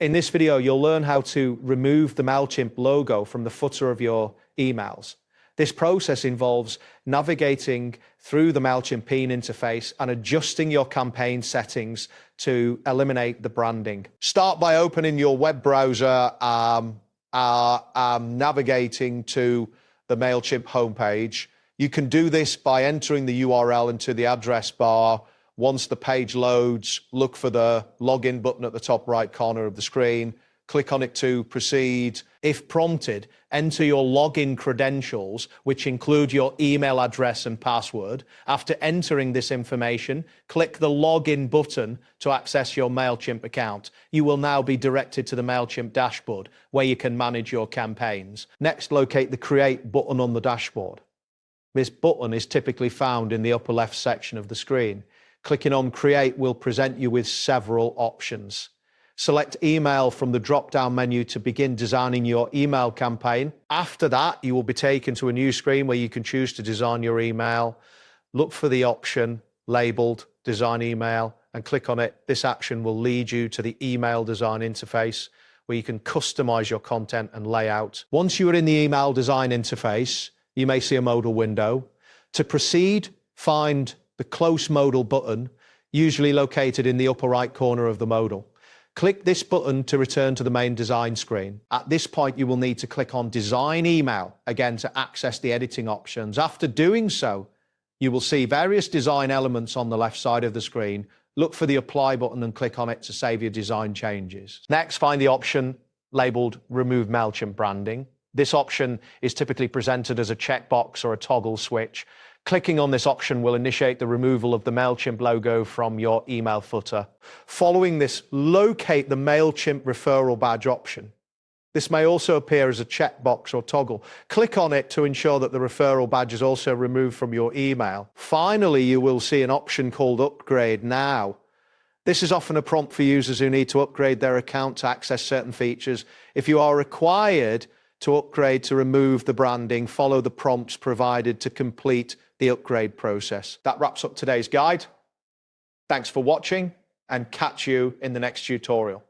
In this video, you'll learn how to remove the Mailchimp logo from the footer of your emails. This process involves navigating through the Mailchimp interface and adjusting your campaign settings to eliminate the branding. Start by opening your web browser, navigating to the Mailchimp homepage. You can do this by entering the URL into the address bar. Once the page loads, look for the login button at the top right corner of the screen. Click on it to proceed. If prompted, enter your login credentials, which include your email address and password. After entering this information, click the login button to access your Mailchimp account. You will now be directed to the Mailchimp dashboard, where you can manage your campaigns. Next, locate the Create button on the dashboard. This button is typically found in the upper left section of the screen. Clicking on Create will present you with several options. Select Email from the drop-down menu to begin designing your email campaign. After that, you will be taken to a new screen where you can choose to design your email. Look for the option labeled Design Email and click on it. This action will lead you to the email design interface where you can customize your content and layout. Once you are in the email design interface, you may see a modal window. To proceed, find the Close Modal button, usually located in the upper right corner of the modal. Click this button to return to the main design screen. At this point, you will need to click on Design Email, again to access the editing options. After doing so, you will see various design elements on the left side of the screen. Look for the Apply button and click on it to save your design changes. Next, find the option labeled Remove Mailchimp Branding. This option is typically presented as a checkbox or a toggle switch. Clicking on this option will initiate the removal of the Mailchimp logo from your email footer. Following this, locate the Mailchimp referral badge option. This may also appear as a checkbox or toggle. Click on it to ensure that the referral badge is also removed from your email. Finally, you will see an option called Upgrade Now. This is often a prompt for users who need to upgrade their account to access certain features. If you are required to upgrade to remove the branding, follow the prompts provided to complete the upgrade process. That wraps up today's guide. Thanks for watching and catch you in the next tutorial.